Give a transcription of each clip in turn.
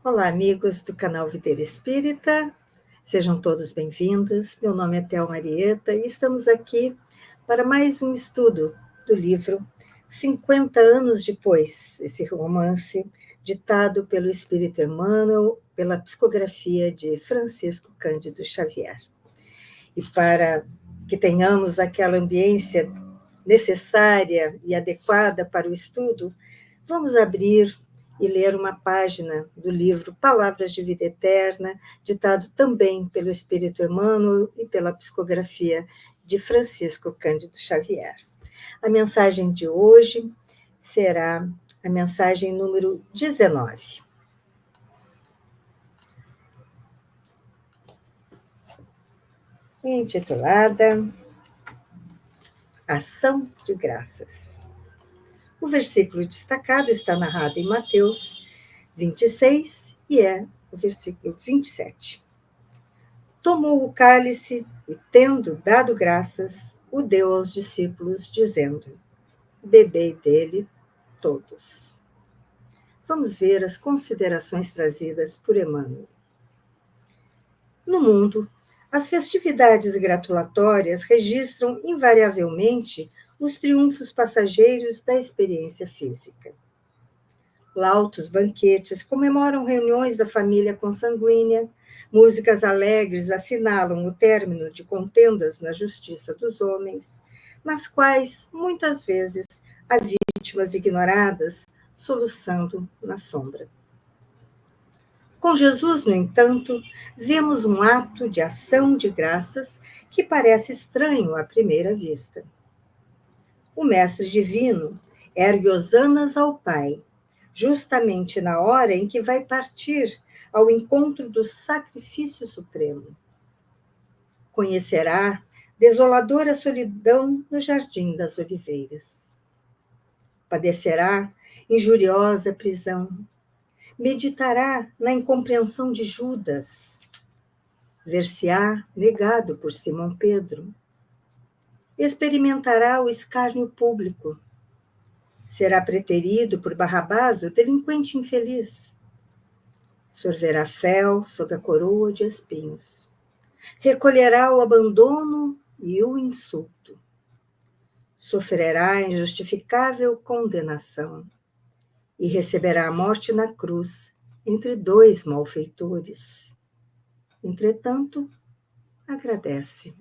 Olá, amigos do canal Videira Espírita, sejam todos bem-vindos. Meu nome é Théo Marieta e estamos aqui para mais um estudo do livro 50 anos depois, esse romance ditado pelo Espírito Emmanuel, pela psicografia de Francisco Cândido Xavier. E para que tenhamos aquela ambiência necessária e adequada para o estudo, vamos abrir e ler uma página do livro Palavras de Vida Eterna, ditado também pelo Espírito Emmanuel e pela psicografia de Francisco Cândido Xavier. A mensagem de hoje será a mensagem número 19. Intitulada Ação de Graças. O versículo destacado está narrado em Mateus 26 e é o versículo 27. Tomou o cálice e, tendo dado graças, o deu aos discípulos, dizendo: bebei dele todos. Vamos ver as considerações trazidas por Emmanuel. No mundo, as festividades gratulatórias registram invariavelmente os triunfos passageiros da experiência física. Lautos banquetes comemoram reuniões da família consanguínea, músicas alegres assinalam o término de contendas na justiça dos homens, nas quais, muitas vezes, há vítimas ignoradas soluçando na sombra. Com Jesus, no entanto, vemos um ato de ação de graças que parece estranho à primeira vista. O Mestre Divino ergue hosanas ao Pai, justamente na hora em que vai partir ao encontro do sacrifício supremo. Conhecerá desoladora solidão no Jardim das Oliveiras. Padecerá injuriosa prisão. Meditará na incompreensão de Judas. Ver-se-á negado por Simão Pedro. Experimentará o escárnio público. Será preterido por Barrabás, o delinquente infeliz. Sorverá fel sobre a coroa de espinhos. Recolherá o abandono e o insulto. Sofrerá injustificável condenação e receberá a morte na cruz entre dois malfeitores. Entretanto, agradece.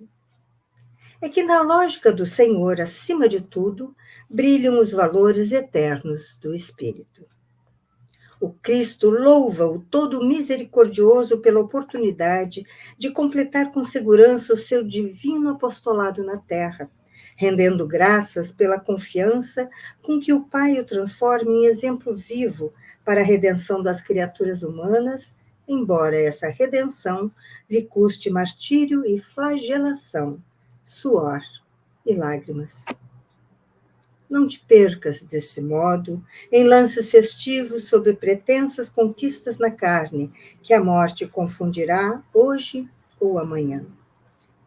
É que na lógica do Senhor, acima de tudo, brilham os valores eternos do Espírito. O Cristo louva o todo misericordioso pela oportunidade de completar com segurança o seu divino apostolado na terra, rendendo graças pela confiança com que o Pai o transforma em exemplo vivo para a redenção das criaturas humanas, embora essa redenção lhe custe martírio e flagelação, suor e lágrimas. Não te percas desse modo em lances festivos sobre pretensas conquistas na carne, que a morte confundirá hoje ou amanhã.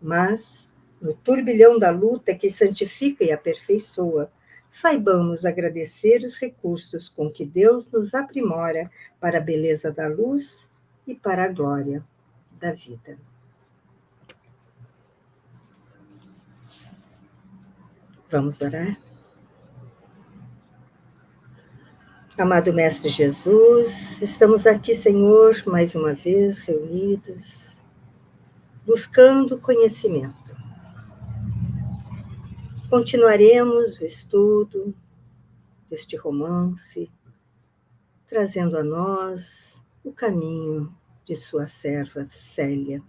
Mas, no turbilhão da luta que santifica e aperfeiçoa, saibamos agradecer os recursos com que Deus nos aprimora para a beleza da luz e para a glória da vida. Vamos orar? Amado Mestre Jesus, estamos aqui, Senhor, mais uma vez reunidos, buscando conhecimento. Continuaremos o estudo deste romance, trazendo a nós o caminho de sua serva Célia.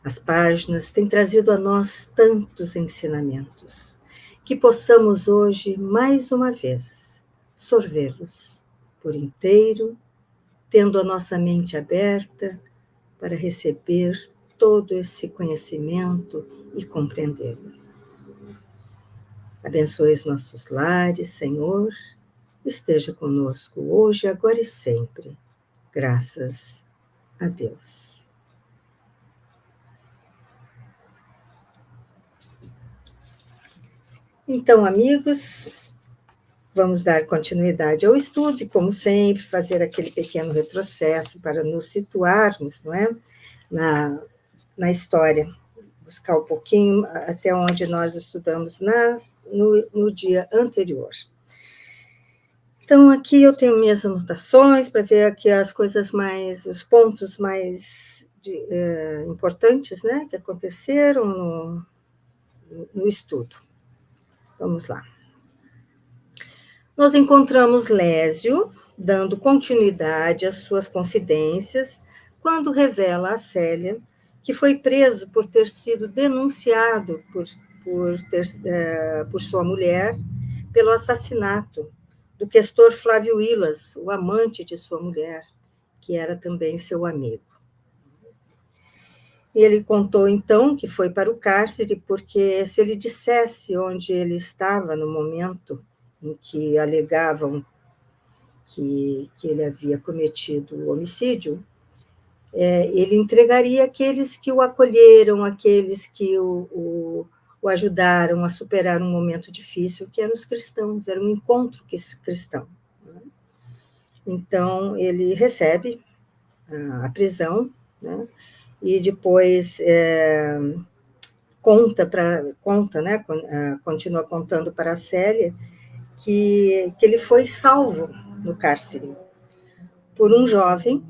As páginas têm trazido a nós tantos ensinamentos, que possamos hoje, mais uma vez, sorvê-los por inteiro, tendo a nossa mente aberta para receber todo esse conhecimento e compreendê-lo. Abençoe os nossos lares, Senhor, esteja conosco hoje, agora e sempre. Graças a Deus. Então, amigos, Vamos dar continuidade ao estudo e, como sempre, fazer aquele pequeno retrocesso para nos situarmos, não é? na história, buscar um pouquinho até onde nós estudamos no dia anterior. Então, aqui eu tenho minhas anotações para ver aqui as coisas mais, os pontos mais importantes, né, que aconteceram no estudo. Vamos lá. Nós encontramos Lésio dando continuidade às suas confidências quando revela a Célia que foi preso por ter sido denunciado por sua mulher pelo assassinato do questor Flávio Ilas, o amante de sua mulher, que era também seu amigo. E ele contou, então, que foi para o cárcere, porque se ele dissesse onde ele estava no momento em que alegavam que ele havia cometido o homicídio, ele entregaria aqueles que o acolheram, aqueles que o ajudaram a superar um momento difícil, que eram os cristãos, era um encontro cristão. Então, ele recebe a prisão, né? E depois continua contando para a Célia que ele foi salvo no cárcere por um jovem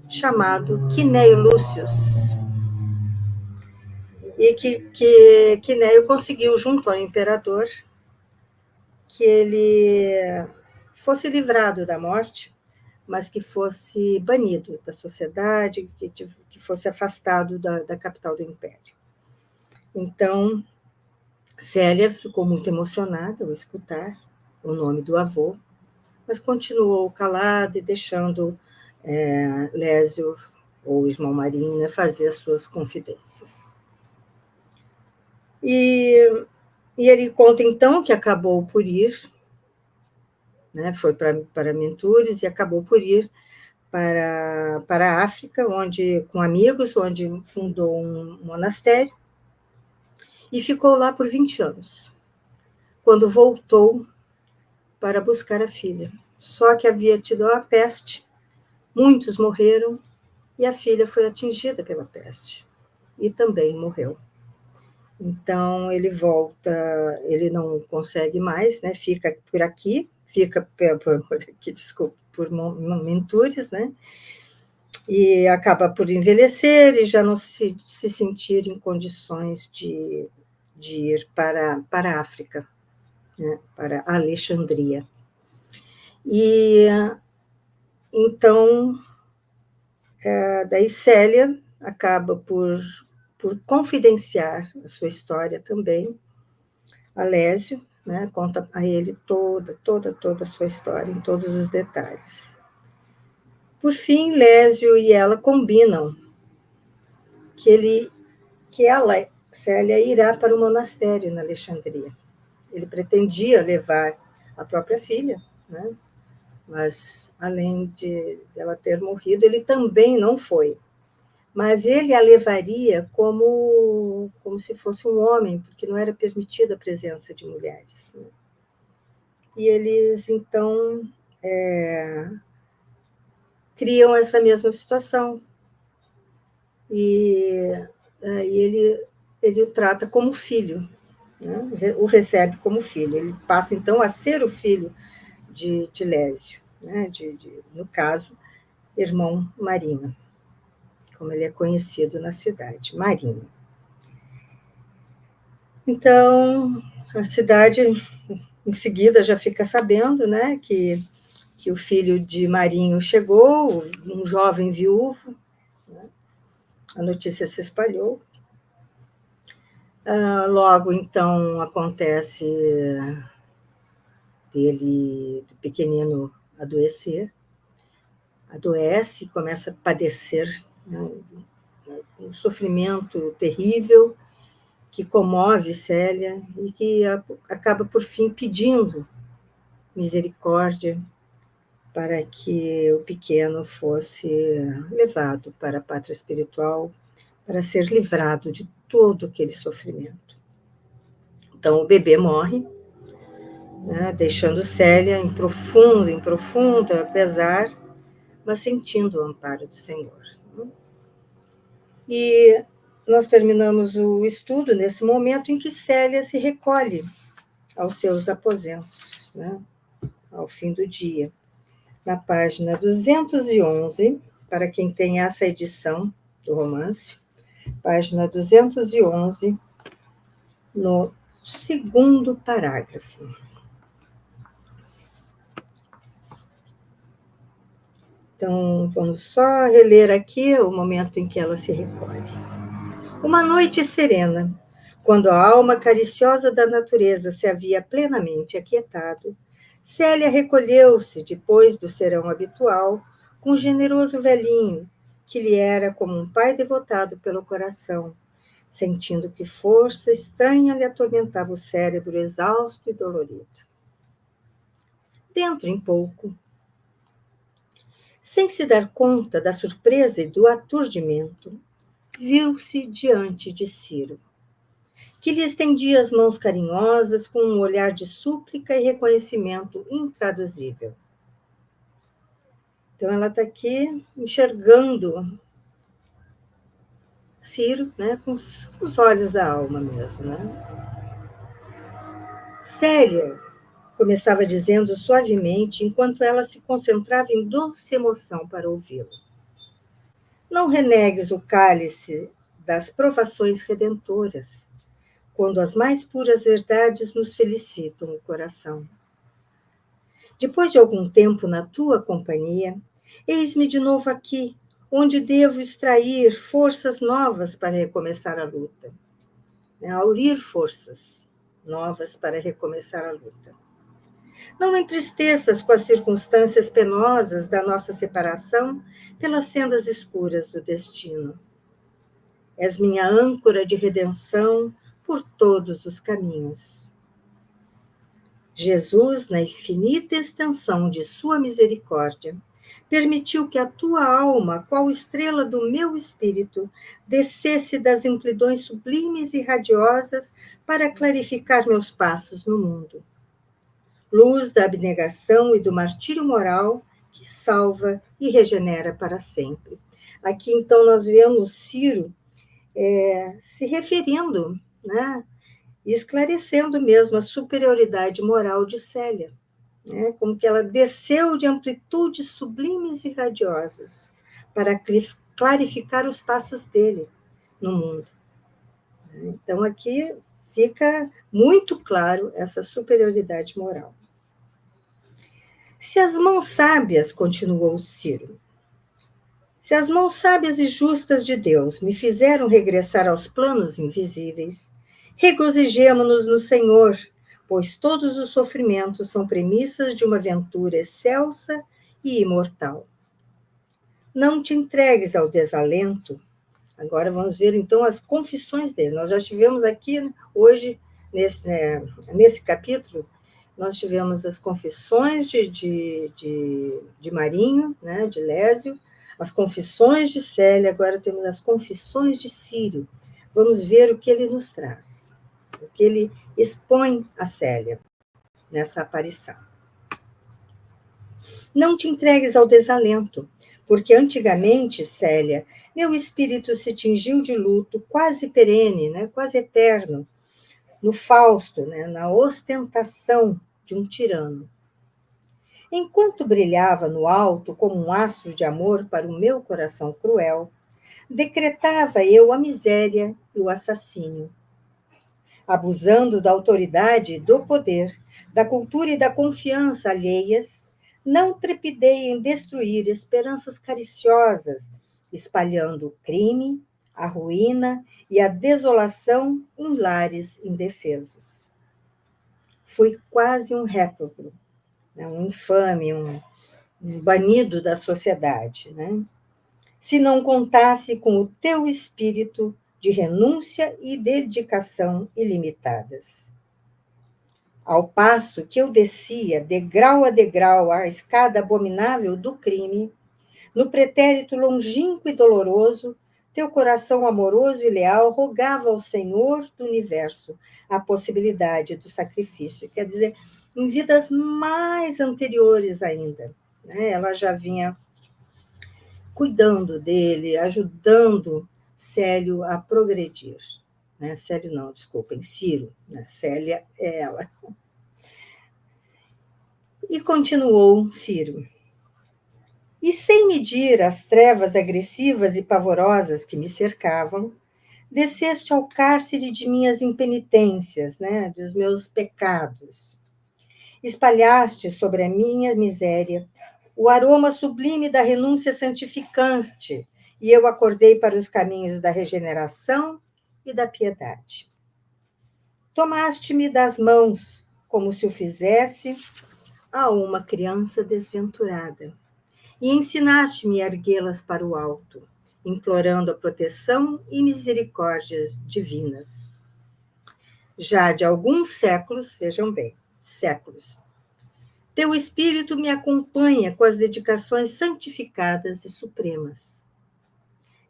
chamado Quinéio Lúcius, e que Quinéio conseguiu, junto ao imperador, que ele fosse livrado da morte, mas que fosse banido da sociedade, que fosse afastado da capital do império. Então, Célia ficou muito emocionada ao escutar o nome do avô, mas continuou calada e deixando Lésio, ou o irmão Marinho, né, fazer as suas confidências. E ele conta, então, que acabou por ir, né, foi para Mentures e acabou por ir para a África, com amigos, onde fundou um monastério, e ficou lá por 20 anos, quando voltou para buscar a filha. Só que havia tido a peste, muitos morreram, e a filha foi atingida pela peste, e também morreu. Então, ele volta, ele não consegue mais, né? Fica por aqui, por Mentures, né? E acaba por envelhecer e já não se sentir em condições de ir para a África, né? Para Alexandria. E então, daí Célia acaba por confidenciar a sua história também a Lésio, né? Conta a ele toda a sua história, em todos os detalhes. Por fim, Lésio e ela combinam que ela, Célia, irá para o monastério na Alexandria. Ele pretendia levar a própria filha, né? Mas, além de ela ter morrido, ele também não foi. Mas ele a levaria como se fosse um homem, porque não era permitida a presença de mulheres, né? E eles, então, criam essa mesma situação. E ele o trata como filho, né? O recebe como filho. Ele passa, então, a ser o filho de Lésio, né? No caso, irmão Marinho, como ele é conhecido na cidade, Marinho. Então, a cidade, em seguida, já fica sabendo, né, que o filho de Marinho chegou, um jovem viúvo, né? A notícia se espalhou. Logo, então, acontece do pequenino adoece, começa a padecer, né, um sofrimento terrível que comove Célia e que acaba, por fim, pedindo misericórdia para que o pequeno fosse levado para a pátria espiritual, para ser livrado de todo aquele sofrimento. Então, o bebê morre, né, deixando Célia em profundo pesar, mas sentindo o amparo do Senhor. E nós terminamos o estudo nesse momento em que Célia se recolhe aos seus aposentos, né, ao fim do dia. Na página 211, para quem tem essa edição do romance, página 211, no segundo parágrafo. Então, vamos só reler aqui o momento em que ela se recolhe. Uma noite serena, quando a alma cariciosa da natureza se havia plenamente aquietado, Célia recolheu-se, depois do serão habitual, com o generoso velhinho, que lhe era como um pai devotado pelo coração, sentindo que força estranha lhe atormentava o cérebro exausto e dolorido. Dentro em pouco, sem se dar conta da surpresa e do aturdimento, viu-se diante de Ciro, que lhe estendia as mãos carinhosas com um olhar de súplica e reconhecimento intraduzível. Então, ela está aqui enxergando Ciro, né, com os olhos da alma mesmo. Né? Célia, começava dizendo suavemente, enquanto ela se concentrava em doce emoção para ouvi-lo. Não renegues o cálice das provações redentoras, quando as mais puras verdades nos felicitam o coração. Depois de algum tempo na tua companhia, eis-me de novo aqui, onde devo extrair forças novas para recomeçar a luta. Aurir forças novas para recomeçar a luta. Não entristeças com as circunstâncias penosas da nossa separação pelas sendas escuras do destino. És minha âncora de redenção por todos os caminhos. Jesus, na infinita extensão de sua misericórdia, permitiu que a tua alma, qual estrela do meu espírito, descesse das amplidões sublimes e radiosas para clarificar meus passos no mundo. Luz da abnegação e do martírio moral que salva e regenera para sempre. Aqui, então, nós vemos Ciro se referindo, né, e esclarecendo mesmo a superioridade moral de Célia, né, como que ela desceu de amplitudes sublimes e radiosas para clarificar os passos dele no mundo. Então, aqui fica muito claro essa superioridade moral. Se as mãos sábias, continuou Ciro, se as mãos sábias e justas de Deus me fizeram regressar aos planos invisíveis, regozijemo-nos no Senhor, pois todos os sofrimentos são premissas de uma aventura excelsa e imortal. Não te entregues ao desalento. Agora vamos ver, então, as confissões dele. Nós já tivemos aqui, hoje, nesse capítulo, nós tivemos as confissões de Marinho, né, de Lésio, as confissões de Célia, agora temos as confissões de Ciro. Vamos ver o que ele nos traz, o que ele expõe a Célia nessa aparição. Não te entregues ao desalento, porque antigamente, Célia, meu espírito se tingiu de luto quase perene, né, quase eterno, no Fausto, né, na ostentação de um tirano. Enquanto brilhava no alto como um astro de amor para o meu coração cruel, decretava eu a miséria e o assassínio. Abusando da autoridade e do poder, da cultura e da confiança alheias, não trepidei em destruir esperanças cariciosas, espalhando o crime, a ruína e a desolação em lares indefesos. Fui quase um réprobo, né, um infame, um banido da sociedade, né? Se não contasse com o teu espírito de renúncia e dedicação ilimitadas. Ao passo que eu descia, degrau a degrau, a escada abominável do crime, no pretérito longínquo e doloroso, teu coração amoroso e leal rogava ao Senhor do universo a possibilidade do sacrifício. Quer dizer, em vidas mais anteriores ainda, né? Ela já vinha cuidando dele, ajudando Célio a progredir. Né? Célio não, desculpem, Ciro. Né? Célia é ela. E continuou Ciro. E sem medir as trevas agressivas e pavorosas que me cercavam, desceste ao cárcere de minhas impenitências, né, dos meus pecados. Espalhaste sobre a minha miséria o aroma sublime da renúncia santificante, e eu acordei para os caminhos da regeneração e da piedade. Tomaste-me das mãos, como se o fizesse a uma criança desventurada, e ensinaste-me a erguê-las para o alto, implorando a proteção e misericórdias divinas. Já de alguns séculos, vejam bem, séculos, teu Espírito me acompanha com as dedicações santificadas e supremas.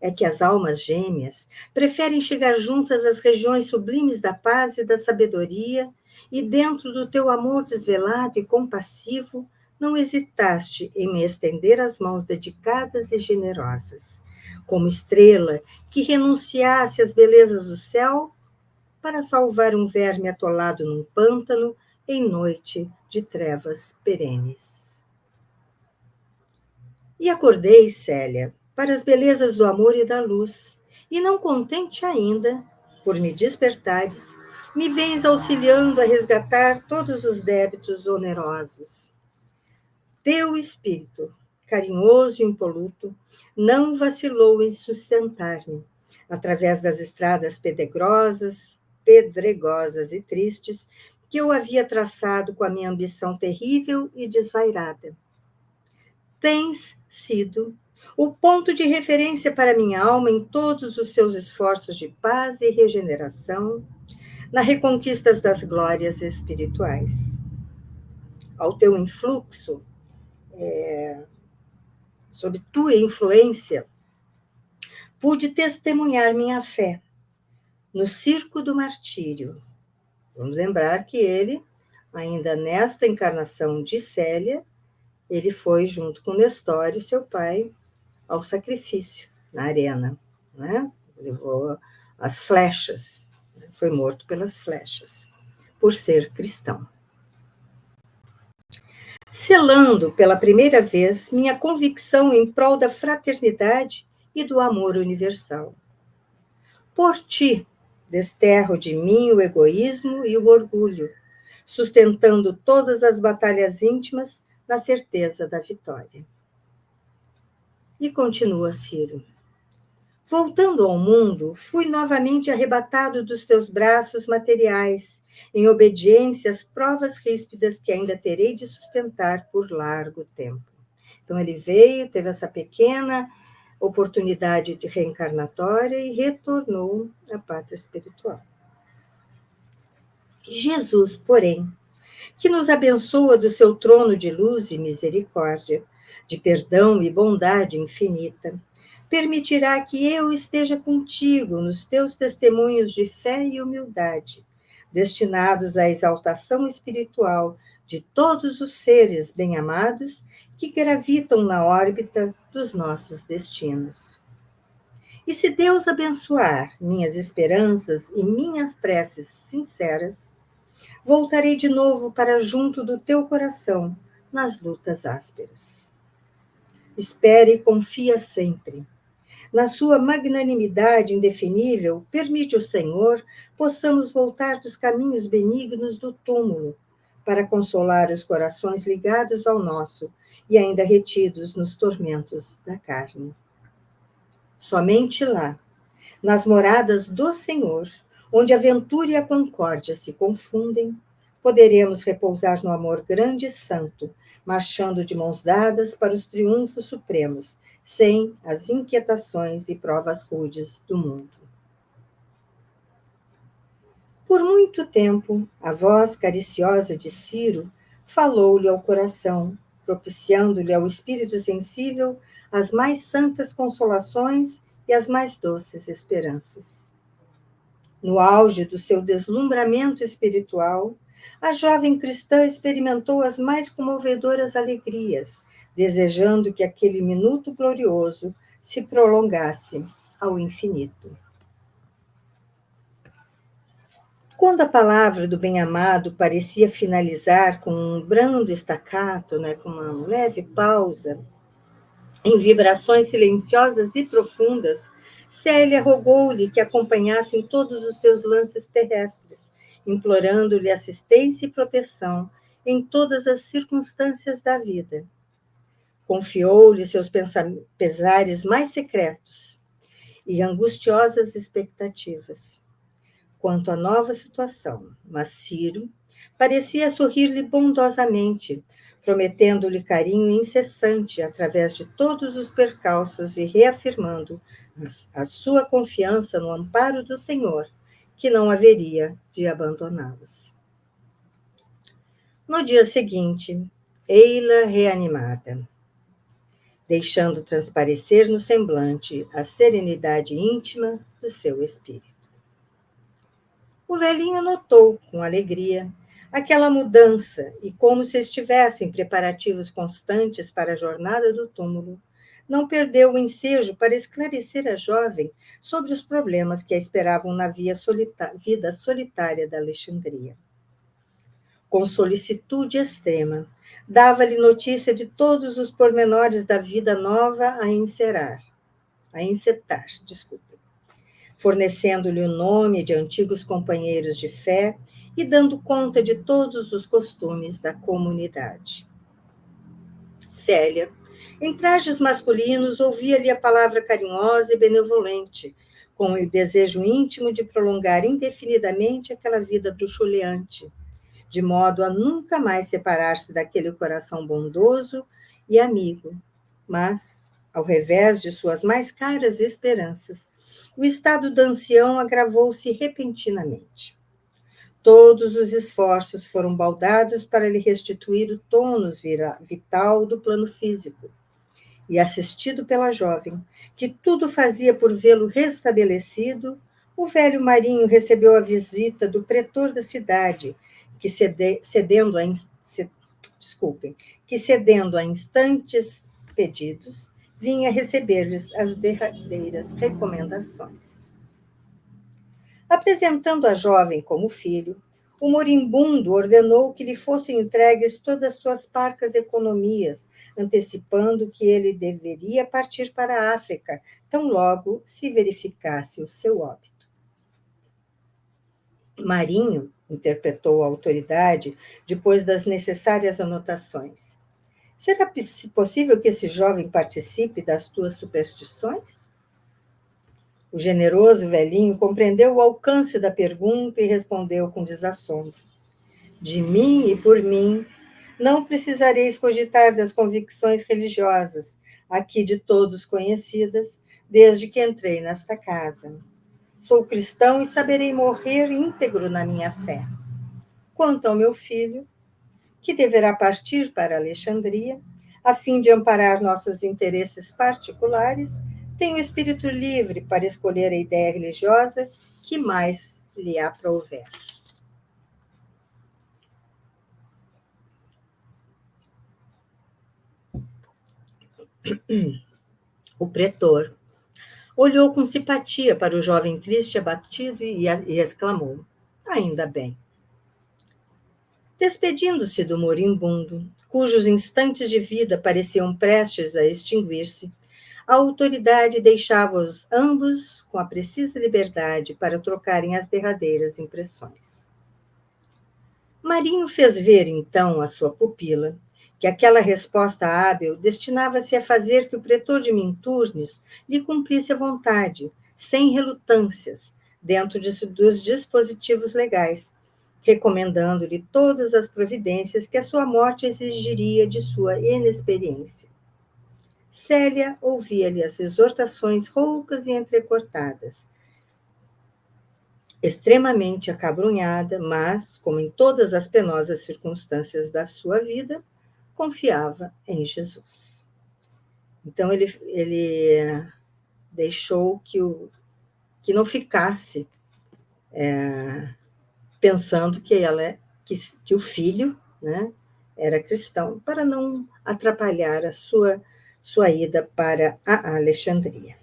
É que as almas gêmeas preferem chegar juntas às regiões sublimes da paz e da sabedoria, e dentro do teu amor desvelado e compassivo, não hesitaste em me estender as mãos dedicadas e generosas, como estrela que renunciasse às belezas do céu para salvar um verme atolado num pântano em noite de trevas perenes. E acordei, Célia, para as belezas do amor e da luz, e não contente ainda, por me despertares, me vens auxiliando a resgatar todos os débitos onerosos. Teu espírito, carinhoso e impoluto, não vacilou em sustentar-me, através das estradas pedregosas e tristes que eu havia traçado com a minha ambição terrível e desvairada. Tens sido o ponto de referência para minha alma em todos os seus esforços de paz e regeneração, na reconquista das glórias espirituais. Ao teu influxo, sob tua influência, pude testemunhar minha fé no circo do martírio. Vamos lembrar que ele, ainda nesta encarnação de Célia, ele foi, junto com Nestório, seu pai, ao sacrifício na arena. Né? Levou as flechas, foi morto pelas flechas, por ser cristão. Selando pela primeira vez minha convicção em prol da fraternidade e do amor universal. Por ti, desterro de mim o egoísmo e o orgulho, sustentando todas as batalhas íntimas na certeza da vitória. E continua Ciro. Voltando ao mundo, fui novamente arrebatado dos teus braços materiais, em obediência às provas ríspidas que ainda terei de sustentar por largo tempo. Então ele veio, teve essa pequena oportunidade de reencarnatória e retornou à pátria espiritual. Jesus, porém, que nos abençoa do seu trono de luz e misericórdia, de perdão e bondade infinita, permitirá que eu esteja contigo nos teus testemunhos de fé e humildade, destinados à exaltação espiritual de todos os seres bem-amados que gravitam na órbita dos nossos destinos. E se Deus abençoar minhas esperanças e minhas preces sinceras, voltarei de novo para junto do teu coração nas lutas ásperas. Espere e confia sempre. Na sua magnanimidade indefinível, permite o Senhor possamos voltar dos caminhos benignos do túmulo para consolar os corações ligados ao nosso e ainda retidos nos tormentos da carne. Somente lá, nas moradas do Senhor, onde a ventura e a concórdia se confundem, poderemos repousar no amor grande e santo, marchando de mãos dadas para os triunfos supremos, sem as inquietações e provas rudes do mundo. Por muito tempo, a voz cariciosa de Ciro falou-lhe ao coração, propiciando-lhe ao espírito sensível as mais santas consolações e as mais doces esperanças. No auge do seu deslumbramento espiritual, a jovem cristã experimentou as mais comovedoras alegrias, desejando que aquele minuto glorioso se prolongasse ao infinito. Quando a palavra do bem-amado parecia finalizar com um brando estacato, com uma leve pausa, em vibrações silenciosas e profundas, Célia rogou-lhe que acompanhasse em todos os seus lances terrestres, implorando-lhe assistência e proteção em todas as circunstâncias da vida. Confiou-lhe seus pesares mais secretos e angustiosas expectativas quanto à nova situação, mas Ciro parecia sorrir-lhe bondosamente, prometendo-lhe carinho incessante através de todos os percalços e reafirmando a sua confiança no amparo do Senhor, que não haveria de abandoná-los. No dia seguinte, ei-la reanimada, deixando transparecer no semblante a serenidade íntima do seu espírito. O velhinho notou, com alegria, aquela mudança e, como se estivessem preparativos constantes para a jornada do túmulo, não perdeu o ensejo para esclarecer a jovem sobre os problemas que a esperavam na vida solitária da Alexandria. Com solicitude extrema, dava-lhe notícia de todos os pormenores da vida nova a encetar, fornecendo-lhe o nome de antigos companheiros de fé e dando conta de todos os costumes da comunidade. Célia, em trajes masculinos, ouvia-lhe a palavra carinhosa e benevolente, com o desejo íntimo de prolongar indefinidamente aquela vida bruxuleante, de modo a nunca mais separar-se daquele coração bondoso e amigo. Mas, ao revés de suas mais caras esperanças, o estado do ancião agravou-se repentinamente. Todos os esforços foram baldados para lhe restituir o tônus vital do plano físico. E, assistido pela jovem, que tudo fazia por vê-lo restabelecido, o velho marinho recebeu a visita do pretor da cidade, que cedendo a instantes pedidos, vinha receber-lhes as derradeiras recomendações. Apresentando a jovem como filho, o moribundo ordenou que lhe fossem entregues todas suas parcas economias, antecipando que ele deveria partir para a África, tão logo se verificasse o seu óbito. Marinho, interpretou a autoridade, depois das necessárias anotações. Será possível que esse jovem participe das tuas superstições? O generoso velhinho compreendeu o alcance da pergunta e respondeu com desassombro. De mim e por mim, não precisareis cogitar das convicções religiosas, aqui de todos conhecidas, desde que entrei nesta casa. Sou cristão e saberei morrer íntegro na minha fé. Quanto ao meu filho, que deverá partir para Alexandria, a fim de amparar nossos interesses particulares, tenho espírito livre para escolher a ideia religiosa que mais lhe aprouver. O pretor olhou com simpatia para o jovem triste e abatido e exclamou: ainda bem. Despedindo-se do moribundo, cujos instantes de vida pareciam prestes a extinguir-se, a autoridade deixava-os ambos com a precisa liberdade para trocarem as derradeiras impressões. Marinho fez ver, então, à sua pupila que aquela resposta hábil destinava-se a fazer que o pretor de Minturnes lhe cumprisse a vontade, sem relutâncias, dentro dos dispositivos legais, recomendando-lhe todas as providências que a sua morte exigiria de sua inexperiência. Célia ouvia-lhe as exortações roucas e entrecortadas, extremamente acabrunhada, mas, como em todas as penosas circunstâncias da sua vida, confiava em Jesus. Então, ele deixou que não ficasse pensando que ela que o filho, né, era cristão, para não atrapalhar a sua ida para a Alexandria.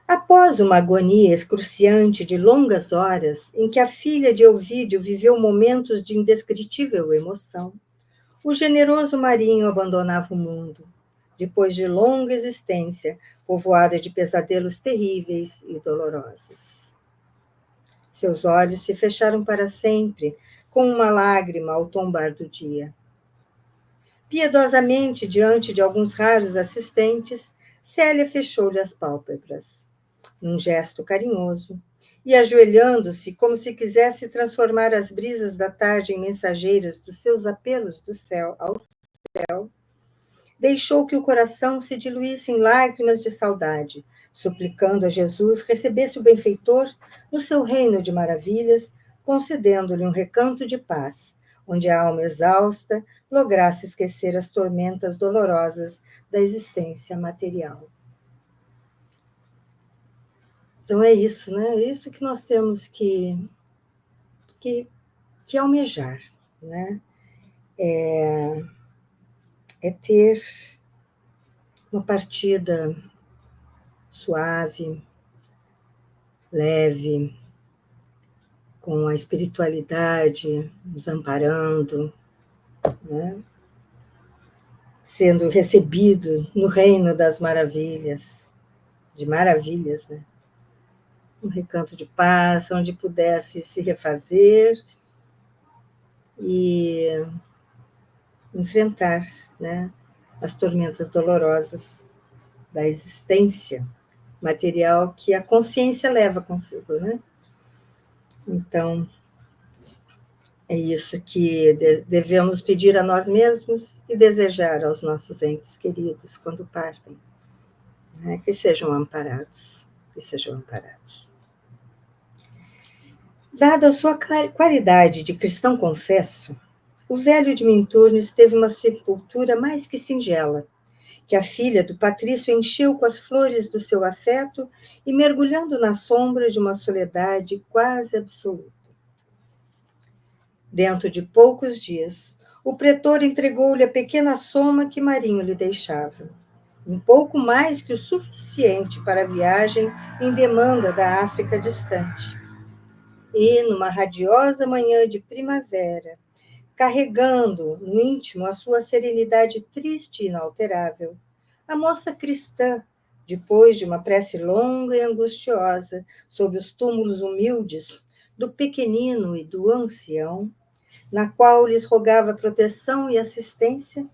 Após uma agonia excruciante de longas horas, em que a filha de Ovídio viveu momentos de indescritível emoção, o generoso Marinho abandonava o mundo, depois de longa existência, povoada de pesadelos terríveis e dolorosos. Seus olhos se fecharam para sempre, com uma lágrima ao tombar do dia. Piedosamente, diante de alguns raros assistentes, Célia fechou-lhe as pálpebras, num gesto carinhoso, e, ajoelhando-se, como se quisesse transformar as brisas da tarde em mensageiras dos seus apelos do céu ao céu, deixou que o coração se diluísse em lágrimas de saudade, suplicando a Jesus recebesse o benfeitor no seu reino de maravilhas, concedendo-lhe um recanto de paz, onde a alma exausta lograsse esquecer as tormentas dolorosas da existência material. Então é isso, né? É isso que nós temos que almejar, né? É ter uma partida suave, leve, com a espiritualidade nos amparando, né? Sendo recebido no reino das maravilhas, né? Um recanto de paz, onde pudesse se refazer e enfrentar, né, as tormentas dolorosas da existência material que a consciência leva consigo, né? Então, é isso que devemos pedir a nós mesmos e desejar aos nossos entes queridos quando partem, né? Que sejam amparados, que sejam amparados. Dada a sua qualidade de cristão confesso, o velho de Minturnes teve uma sepultura mais que singela, que a filha do patrício encheu com as flores do seu afeto e mergulhando na sombra de uma soledade quase absoluta. Dentro de poucos dias, o pretor entregou-lhe a pequena soma que Marinho lhe deixava, um pouco mais que o suficiente para a viagem em demanda da África distante. E, numa radiosa manhã de primavera, carregando no íntimo a sua serenidade triste e inalterável, a moça cristã, depois de uma prece longa e angustiosa sob os túmulos humildes do pequenino e do ancião, na qual lhes rogava proteção e assistência,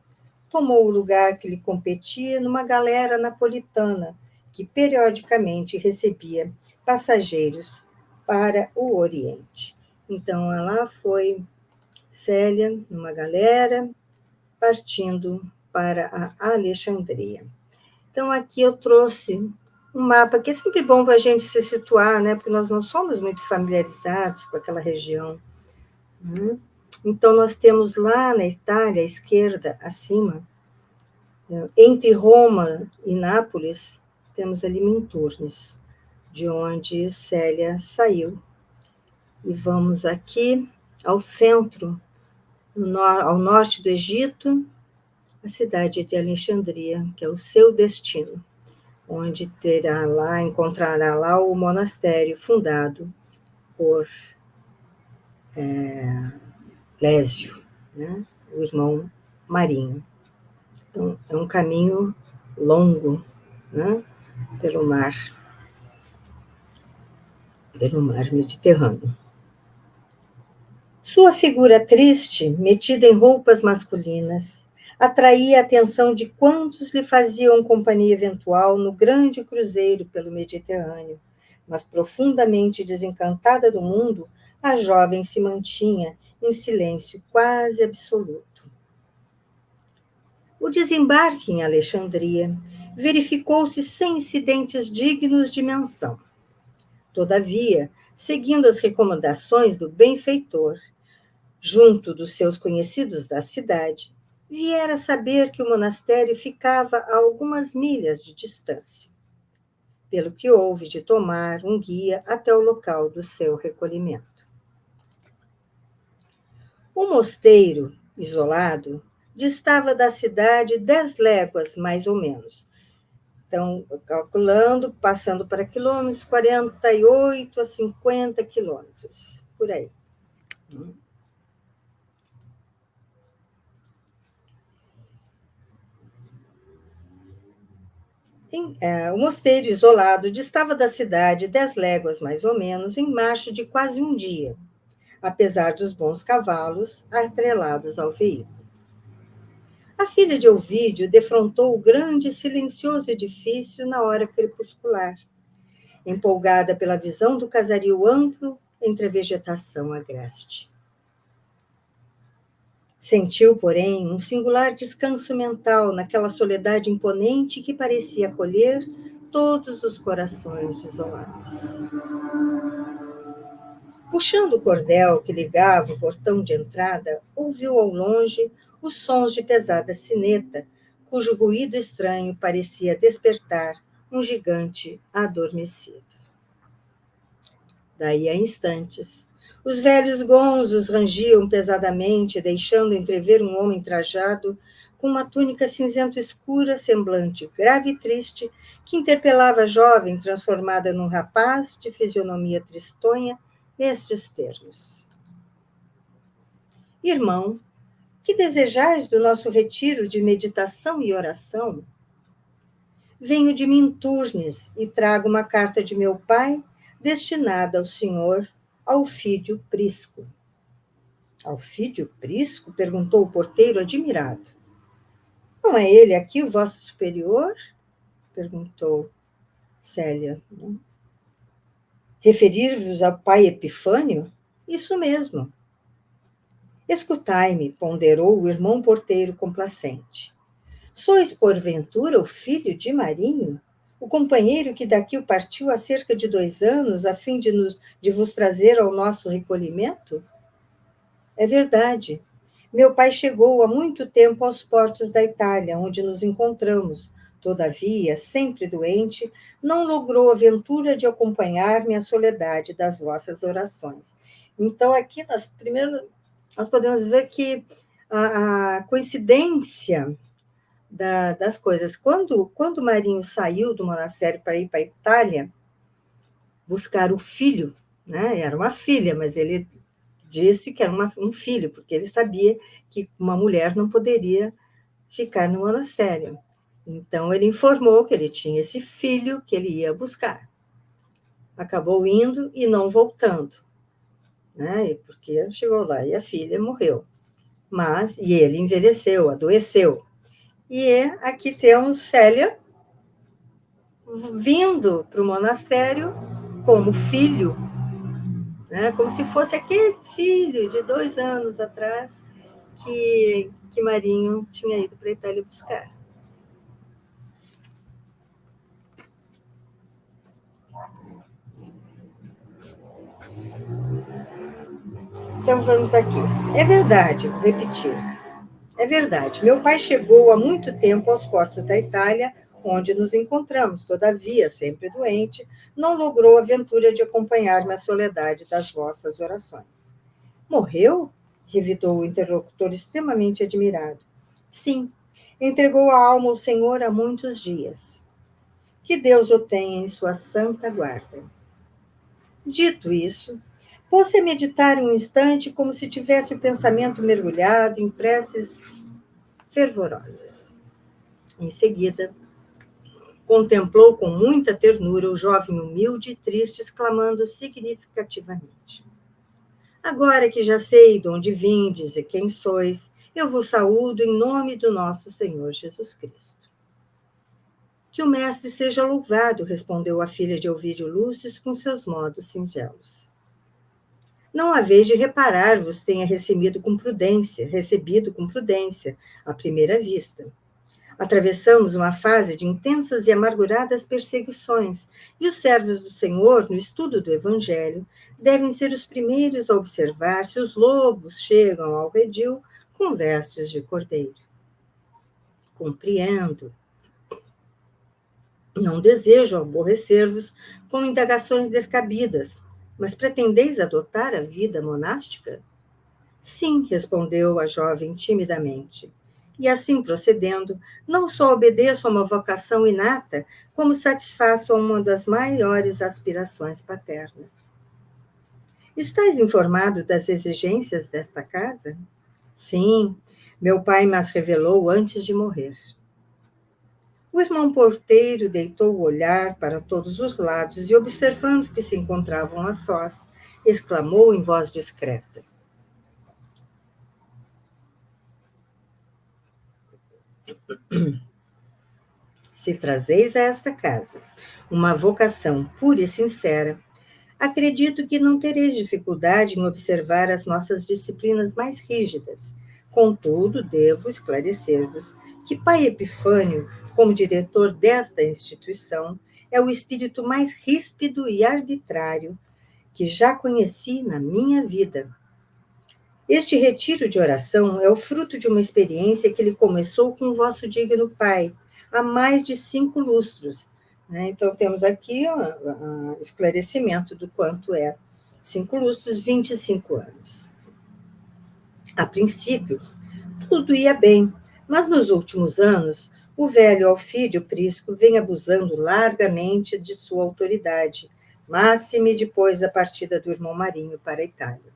tomou o lugar que lhe competia numa galera napolitana que periodicamente recebia passageiros para o Oriente. Então, ela foi, Célia, numa galera, partindo para a Alexandria. Então, aqui eu trouxe um mapa que é sempre bom para a gente se situar, né? Porque nós não somos muito familiarizados com aquela região. Né? Então, nós temos lá na Itália, à esquerda, acima, entre Roma e Nápoles, temos ali Minturnes, de onde Célia saiu. E vamos aqui ao centro, ao norte do Egito, a cidade de Alexandria, que é o seu destino, onde encontrará lá o monastério fundado por Lésio, né, o irmão Marinho. Então, é um caminho longo, né, pelo mar Mediterrâneo. Sua figura triste, metida em roupas masculinas, atraía a atenção de quantos lhe faziam companhia eventual no grande cruzeiro pelo Mediterrâneo, mas profundamente desencantada do mundo, a jovem se mantinha em silêncio quase absoluto. O desembarque em Alexandria verificou-se sem incidentes dignos de menção. Todavia, seguindo as recomendações do benfeitor, junto dos seus conhecidos da cidade, viera saber que o monastério ficava a algumas milhas de distância, pelo que houve de tomar um guia até o local do seu recolhimento. O mosteiro, isolado, distava da cidade 10 léguas, mais ou menos. Então, calculando, passando para quilômetros, 48 a 50 quilômetros, por aí. O mosteiro isolado distava da cidade 10 léguas, mais ou menos, em marcha de quase um dia, apesar dos bons cavalos atrelados ao veículo. A filha de Ovídio defrontou o grande e silencioso edifício na hora crepuscular, empolgada pela visão do casario amplo entre a vegetação agreste. Sentiu, porém, um singular descanso mental naquela soledade imponente que parecia acolher todos os corações desolados. Puxando o cordel que ligava o portão de entrada, ouviu ao longe os sons de pesada sineta, cujo ruído estranho parecia despertar um gigante adormecido. Daí a instantes, os velhos gonzos rangiam pesadamente, deixando entrever um homem trajado com uma túnica cinzento escura, semblante grave e triste, que interpelava a jovem transformada num rapaz de fisionomia tristonha, nestes termos: Irmão, que desejais do nosso retiro de meditação e oração? Venho de Minturnes e trago uma carta de meu pai destinada ao senhor Alfídio Prisco. Alfídio Prisco? Perguntou o porteiro, admirado. Não é ele aqui o vosso superior? Perguntou Célia. Referir-vos ao pai Epifânio? Isso mesmo. Escutai-me, ponderou o irmão porteiro complacente. Sois, porventura, o filho de Marinho? O companheiro que daqui o partiu há cerca de 2 anos, a fim de vos trazer ao nosso recolhimento? É verdade. Meu pai chegou há muito tempo aos portos da Itália, onde nos encontramos. Todavia, sempre doente, não logrou a ventura de acompanhar-me à soledade das vossas orações. Então, aqui, nós podemos ver que a coincidência das coisas. Quando Marinho saiu do monastério para ir para a Itália buscar o filho, né? Era uma filha, mas ele disse que era um filho, porque ele sabia que uma mulher não poderia ficar no monastério. Então, ele informou que ele tinha esse filho que ele ia buscar. Acabou indo e não voltando, né? Porque chegou lá e a filha morreu. E ele envelheceu, adoeceu. E aqui temos Célia vindo para o monastério como filho, né? Como se fosse aquele filho de 2 anos atrás que Marinho tinha ido para a Itália buscar. Então vamos aqui. É verdade, vou repetir. É verdade. Meu pai chegou há muito tempo aos portos da Itália, onde nos encontramos. Todavia, sempre doente, não logrou a ventura de acompanhar-me à soledade das vossas orações. Morreu? Revidou o interlocutor extremamente admirado. Sim, entregou a alma ao Senhor há muitos dias. Que Deus o tenha em sua santa guarda. Dito isso, pôs-se a meditar um instante como se tivesse o pensamento mergulhado em preces fervorosas. Em seguida, contemplou com muita ternura o jovem humilde e triste, exclamando significativamente: Agora que já sei de onde vindes e quem sois, eu vos saúdo em nome do nosso Senhor Jesus Cristo. Que o mestre seja louvado, respondeu a filha de Ovídio Lúcio com seus modos singelos. Não haveis de reparar, vos tenha recebido com prudência, à primeira vista. Atravessamos uma fase de intensas e amarguradas perseguições, e os servos do Senhor, no estudo do Evangelho, devem ser os primeiros a observar se os lobos chegam ao redil com vestes de cordeiro. Compreendo. Não desejo aborrecer-vos com indagações descabidas, mas pretendeis adotar a vida monástica? Sim, respondeu a jovem timidamente. E assim procedendo, não só obedeço a uma vocação inata, como satisfaço a uma das maiores aspirações paternas. Estás informado das exigências desta casa? Sim, meu pai me as revelou antes de morrer. O irmão porteiro deitou o olhar para todos os lados e, observando que se encontravam a sós, exclamou em voz discreta: Se trazeis a esta casa uma vocação pura e sincera, acredito que não tereis dificuldade em observar as nossas disciplinas mais rígidas. Contudo, devo esclarecer-vos que Pai Epifânio, como diretor desta instituição, é o espírito mais ríspido e arbitrário que já conheci na minha vida. Este retiro de oração é o fruto de uma experiência que ele começou com o vosso digno pai, há mais de 5 lustros. Né? Então, temos aqui o esclarecimento do quanto é 5 lustros, 25 anos. A princípio, tudo ia bem, mas nos últimos anos, o velho Alfídio Prisco vem abusando largamente de sua autoridade, máxime depois da partida do irmão Marinho para a Itália.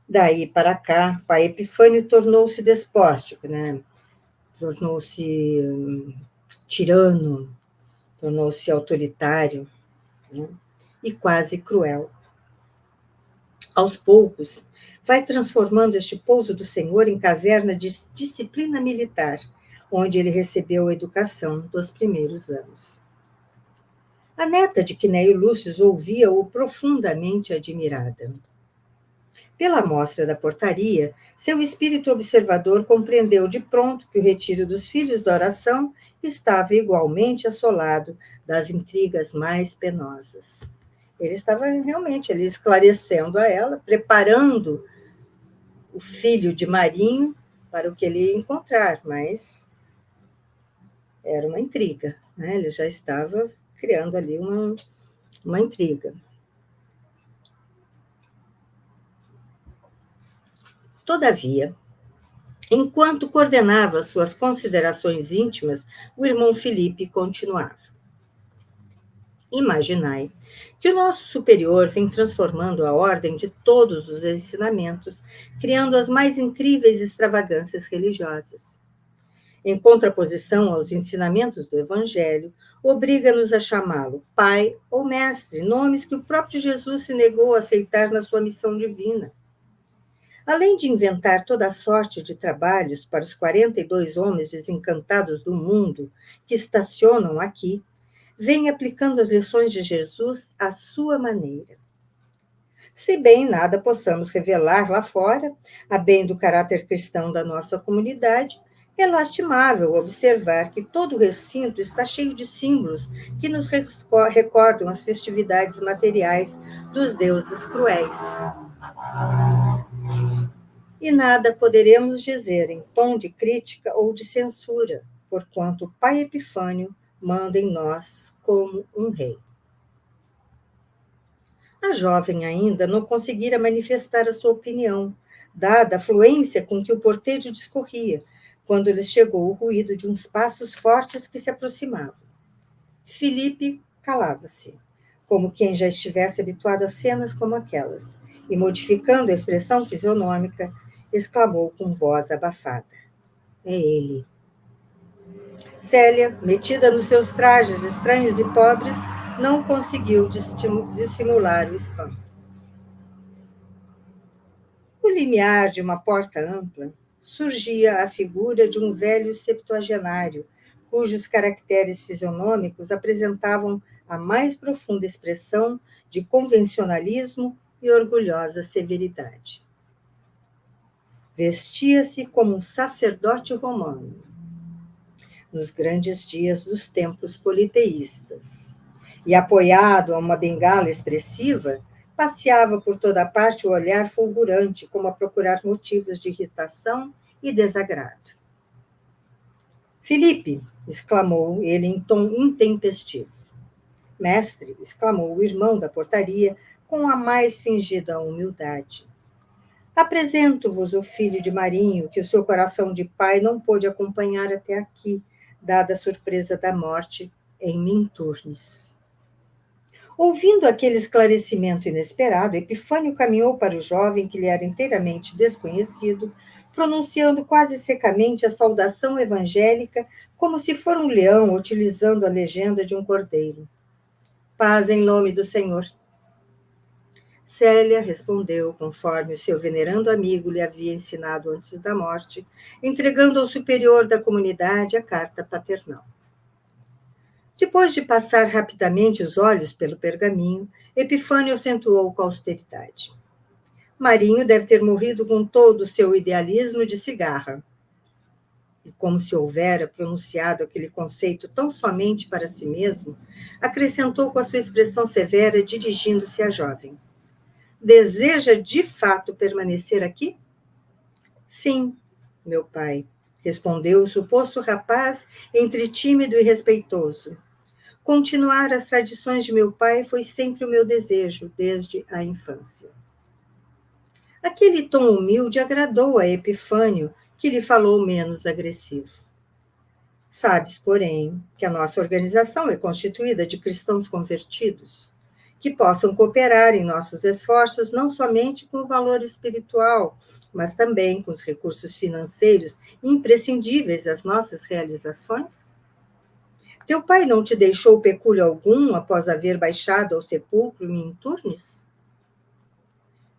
Daí para cá, pai Epifânio tornou-se despótico, né? Tornou-se tirano, tornou-se autoritário, né? E quase cruel. Aos poucos, vai transformando este pouso do Senhor em caserna de disciplina militar, onde ele recebeu a educação dos primeiros anos. A neta de Quinéio Lúcio ouvia-o profundamente admirada. Pela amostra da portaria, seu espírito observador compreendeu de pronto que o retiro dos filhos da oração estava igualmente assolado das intrigas mais penosas. Ele estava realmente ali esclarecendo a ela, preparando o filho de Marinho para o que ele ia encontrar, mas era uma intriga, né? Ele já estava criando ali uma intriga. Todavia, enquanto coordenava suas considerações íntimas, o irmão Felipe continuava. Imaginai que o nosso superior vem transformando a ordem de todos os ensinamentos, criando as mais incríveis extravagâncias religiosas. Em contraposição aos ensinamentos do Evangelho, obriga-nos a chamá-lo Pai ou Mestre, nomes que o próprio Jesus se negou a aceitar na sua missão divina. Além de inventar toda a sorte de trabalhos para os 42 homens desencantados do mundo que estacionam aqui, vem aplicando as lições de Jesus à sua maneira. Se bem nada possamos revelar lá fora, a bem do caráter cristão da nossa comunidade, é lastimável observar que todo o recinto está cheio de símbolos que nos recordam as festividades materiais dos deuses cruéis. E nada poderemos dizer em tom de crítica ou de censura, porquanto o Pai Epifânio manda em nós como um rei. A jovem ainda não conseguira manifestar a sua opinião, dada a fluência com que o porteiro discorria, quando lhes chegou o ruído de uns passos fortes que se aproximavam. Felipe calava-se, como quem já estivesse habituado a cenas como aquelas, e, modificando a expressão fisionômica, exclamou com voz abafada: É ele. Célia, metida nos seus trajes estranhos e pobres, não conseguiu dissimular o espanto. No limiar de uma porta ampla, surgia a figura de um velho septuagenário, cujos caracteres fisionômicos apresentavam a mais profunda expressão de convencionalismo e orgulhosa severidade. Vestia-se como um sacerdote romano, nos grandes dias dos templos politeístas, e, apoiado a uma bengala expressiva, passeava por toda parte o olhar fulgurante, como a procurar motivos de irritação e desagrado. Felipe, exclamou ele em tom intempestivo. Mestre, exclamou o irmão da portaria, com a mais fingida humildade. Apresento-vos o filho de Marinho, que o seu coração de pai não pôde acompanhar até aqui, dada a surpresa da morte em Minturnes. Ouvindo aquele esclarecimento inesperado, Epifânio caminhou para o jovem, que lhe era inteiramente desconhecido, pronunciando quase secamente a saudação evangélica, como se for um leão utilizando a legenda de um cordeiro. Paz em nome do Senhor. Célia respondeu conforme o seu venerando amigo lhe havia ensinado antes da morte, entregando ao superior da comunidade a carta paternal. Depois de passar rapidamente os olhos pelo pergaminho, Epifânio acentuou com austeridade. Marinho deve ter morrido com todo o seu idealismo de cigarra. E como se houvera pronunciado aquele conceito tão somente para si mesmo, acrescentou com a sua expressão severa, dirigindo-se à jovem. Deseja de fato permanecer aqui? Sim, meu pai, respondeu o suposto rapaz, entre tímido e respeitoso. Continuar as tradições de meu pai foi sempre o meu desejo, desde a infância. Aquele tom humilde agradou a Epifânio, que lhe falou menos agressivo. Sabes, porém, que a nossa organização é constituída de cristãos convertidos, que possam cooperar em nossos esforços não somente com o valor espiritual, mas também com os recursos financeiros imprescindíveis às nossas realizações? Teu pai não te deixou pecúlio algum após haver baixado ao sepulcro em Turnes?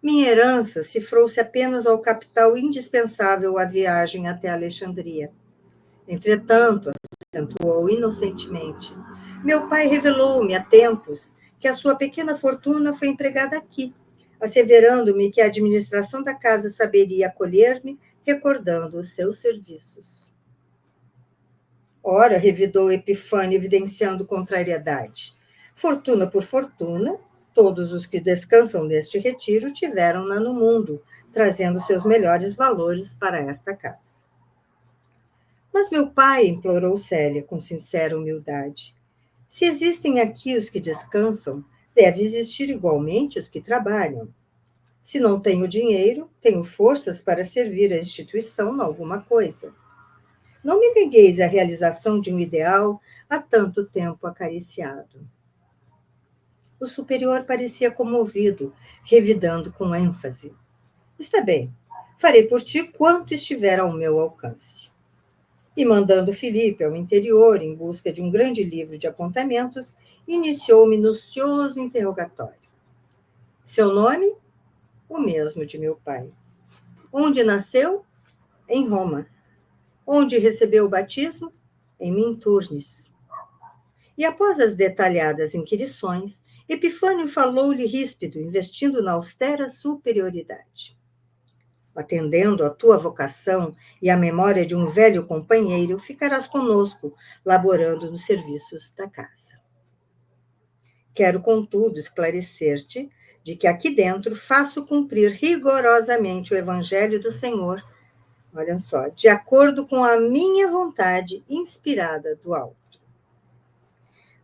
Minha herança cifrou-se apenas ao capital indispensável à viagem até Alexandria. Entretanto, acentuou inocentemente, meu pai revelou-me há tempos que a sua pequena fortuna foi empregada aqui, asseverando-me que a administração da casa saberia acolher-me, recordando os seus serviços. Ora, revidou Epifânio, evidenciando contrariedade. Fortuna por fortuna, todos os que descansam neste retiro tiveram-na no mundo, trazendo seus melhores valores para esta casa. Mas meu pai, implorou Célia com sincera humildade, se existem aqui os que descansam, deve existir igualmente os que trabalham. Se não tenho dinheiro, tenho forças para servir a instituição em alguma coisa. Não me negueis a realização de um ideal há tanto tempo acariciado. O superior parecia comovido, revidando com ênfase. Está bem, farei por ti quanto estiver ao meu alcance. E mandando Filipe ao interior em busca de um grande livro de apontamentos, iniciou o minucioso interrogatório. Seu nome? O mesmo de meu pai. Onde nasceu? Em Roma. Onde recebeu o batismo? Em Minturnes. E após as detalhadas inquirições, Epifânio falou-lhe ríspido, investindo na austera superioridade. Atendendo à tua vocação e à memória de um velho companheiro, ficarás conosco, laborando nos serviços da casa. Quero, contudo, esclarecer-te de que aqui dentro faço cumprir rigorosamente o Evangelho do Senhor, olha só, de acordo com a minha vontade inspirada do alto.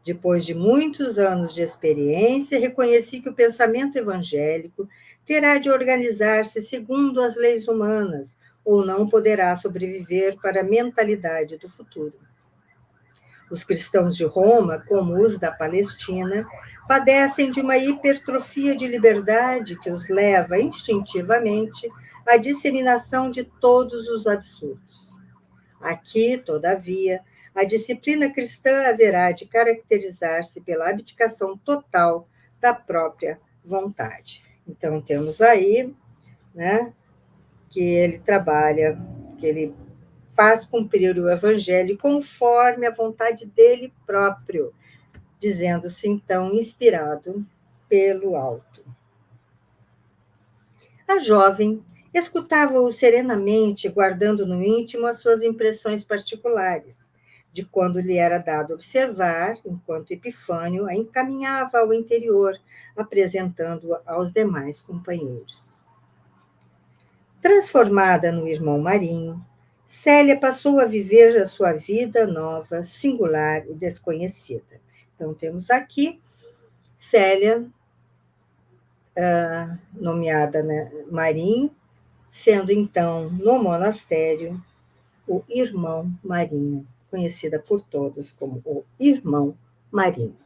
Depois de muitos anos de experiência, reconheci que o pensamento evangélico terá de organizar-se segundo as leis humanas, ou não poderá sobreviver para a mentalidade do futuro. Os cristãos de Roma, como os da Palestina, padecem de uma hipertrofia de liberdade que os leva instintivamente à disseminação de todos os absurdos. Aqui, todavia, a disciplina cristã haverá de caracterizar-se pela abdicação total da própria vontade. Então, temos aí, né, que ele trabalha, que ele faz cumprir o evangelho conforme a vontade dele próprio, dizendo-se, então, inspirado pelo alto. A jovem escutava-o serenamente, guardando no íntimo as suas impressões particulares, de quando lhe era dado observar, enquanto Epifânio a encaminhava ao interior, apresentando-a aos demais companheiros. Transformada no irmão Marinho, Célia passou a viver a sua vida nova, singular e desconhecida. Então, temos aqui Célia, nomeada, né, Marinho, sendo então no monastério o irmão Marinho, conhecida por todos como o irmão Marinho.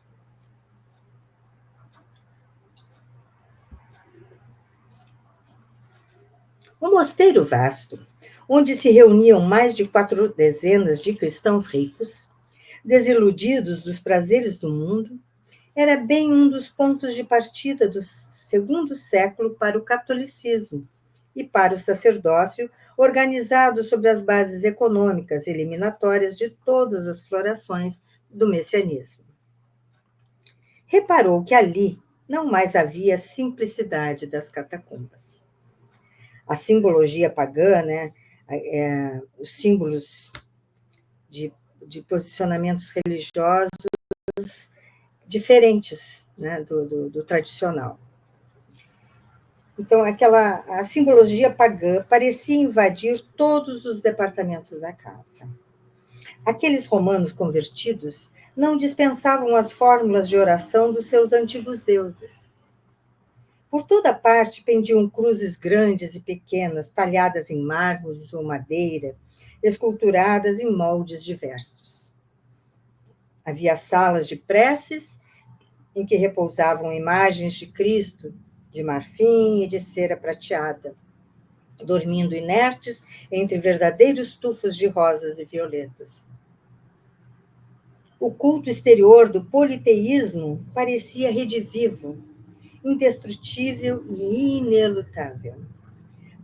O mosteiro vasto, onde se reuniam mais de 4 dezenas de cristãos ricos, desiludidos dos prazeres do mundo, era bem um dos pontos de partida do segundo século para o catolicismo e para o sacerdócio, organizado sobre as bases econômicas eliminatórias de todas as florações do messianismo. Reparou que ali não mais havia simplicidade das catacumbas. A simbologia pagã, né, os símbolos de posicionamentos religiosos diferentes, né, do tradicional. Então, a simbologia pagã parecia invadir todos os departamentos da casa. Aqueles romanos convertidos não dispensavam as fórmulas de oração dos seus antigos deuses. Por toda parte pendiam cruzes grandes e pequenas, talhadas em mármores ou madeira, esculturadas em moldes diversos. Havia salas de preces em que repousavam imagens de Cristo, de marfim e de cera prateada, dormindo inertes entre verdadeiros tufos de rosas e violetas. O culto exterior do politeísmo parecia redivivo, indestrutível e inelutável.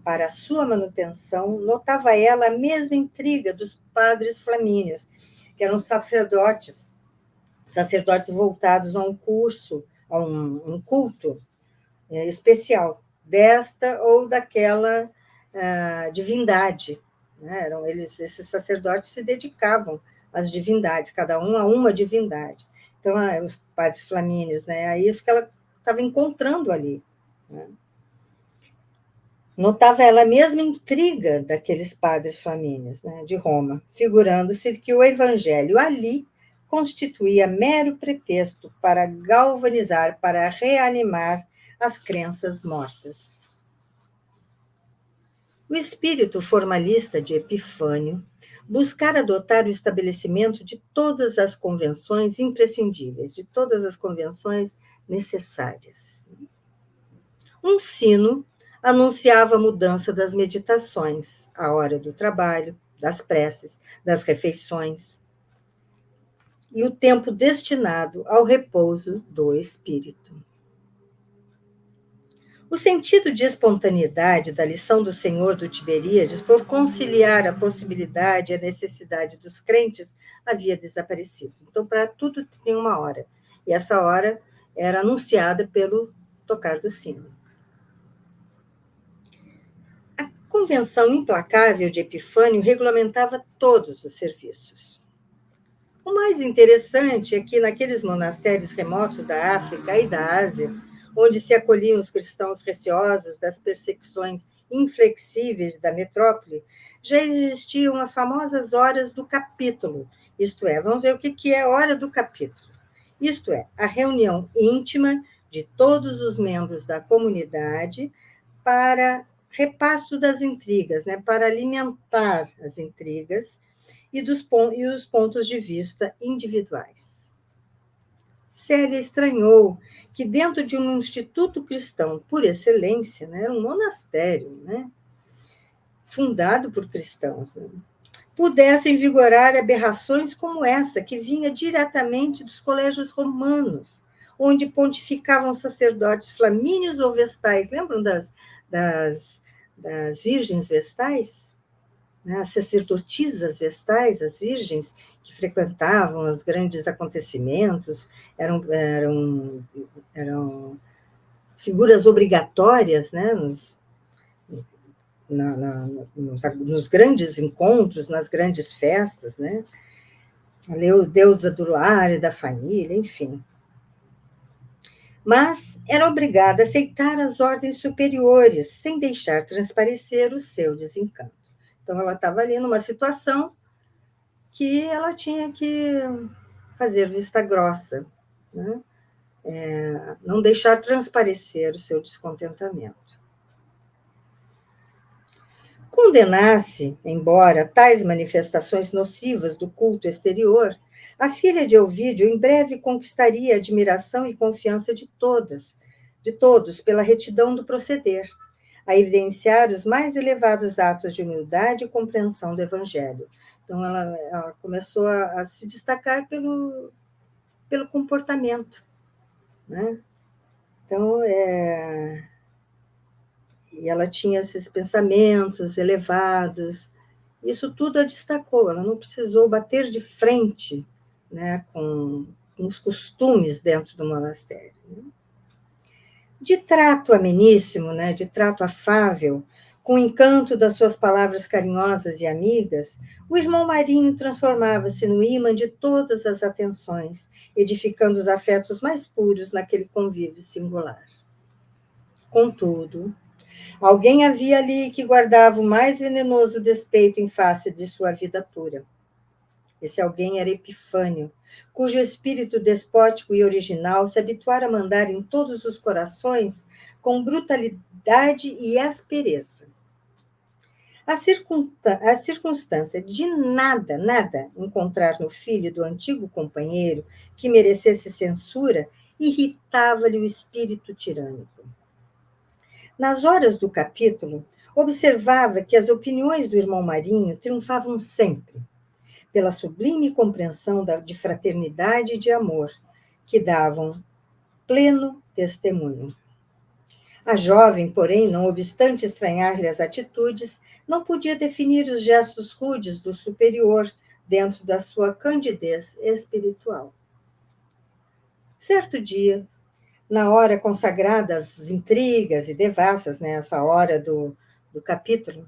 Para a sua manutenção, notava ela a mesma intriga dos padres flamínios, que eram sacerdotes voltados a um curso, a um culto especial, desta ou daquela divindade. Né? Esses sacerdotes se dedicavam às divindades, cada um a uma divindade. Então, os padres flamínios, né? É isso que ela estava encontrando ali. Né? Notava ela a mesma intriga daqueles padres flamínios, né, de Roma, figurando-se que o evangelho ali constituía mero pretexto para galvanizar, para reanimar as crenças mortas. O espírito formalista de Epifânio buscara adotar o estabelecimento de todas as convenções imprescindíveis, de todas as convenções necessárias. Um sino anunciava a mudança das meditações, a hora do trabalho, das preces, das refeições, e o tempo destinado ao repouso do espírito. O sentido de espontaneidade da lição do Senhor do Tiberíades por conciliar a possibilidade e a necessidade dos crentes havia desaparecido. Então, para tudo tem uma hora. E essa hora era anunciada pelo tocar do sino. A convenção implacável de Epifânio regulamentava todos os serviços. O mais interessante é que, naqueles monastérios remotos da África e da Ásia, onde se acolhiam os cristãos receosos das perseguições inflexíveis da metrópole, já existiam as famosas horas do capítulo, isto é, vamos ver o que é a hora do capítulo. Isto é, a reunião íntima de todos os membros da comunidade para repasso das intrigas, né, para alimentar as intrigas e os pontos de vista individuais. Célia estranhou que dentro de um instituto cristão por excelência, né, era um monastério, né, fundado por cristãos, né, pudessem vigorar aberrações como essa, que vinha diretamente dos colégios romanos, onde pontificavam sacerdotes flamínios ou vestais. Lembram das virgens vestais? As sacerdotisas vestais, as virgens, que frequentavam os grandes acontecimentos, eram figuras obrigatórias, né, nos grandes encontros, nas grandes festas, né? A deusa do lar e da família, enfim. Mas era obrigada a aceitar as ordens superiores, sem deixar transparecer o seu desencanto. Então, ela estava ali numa situação que ela tinha que fazer vista grossa, né? Não deixar transparecer o seu descontentamento. Condenasse, embora tais manifestações nocivas do culto exterior, a filha de Ovídio em breve conquistaria a admiração e confiança de todos, pela retidão do proceder, a evidenciar os mais elevados atos de humildade e compreensão do Evangelho. Então, ela começou a se destacar pelo comportamento, né? Então, e ela tinha esses pensamentos elevados. Isso tudo a destacou. Ela não precisou bater de frente, né, com os costumes dentro do monastério. De trato ameníssimo, né, de trato afável, com o encanto das suas palavras carinhosas e amigas, o irmão Marinho transformava-se no ímã de todas as atenções, edificando os afetos mais puros naquele convívio singular. Contudo, alguém havia ali que guardava o mais venenoso despeito em face de sua vida pura. Esse alguém era Epifânio, cujo espírito despótico e original se habituara a mandar em todos os corações com brutalidade e aspereza. A circunstância de nada encontrar no filho do antigo companheiro que merecesse censura irritava-lhe o espírito tirânico. Nas horas do capítulo, observava que as opiniões do irmão Marinho triunfavam sempre, pela sublime compreensão de fraternidade e de amor, que davam pleno testemunho. A jovem, porém, não obstante estranhar-lhe as atitudes, não podia definir os gestos rudes do superior dentro da sua candidez espiritual. Certo dia, na hora consagrada às intrigas e devassas, né, essa hora do capítulo,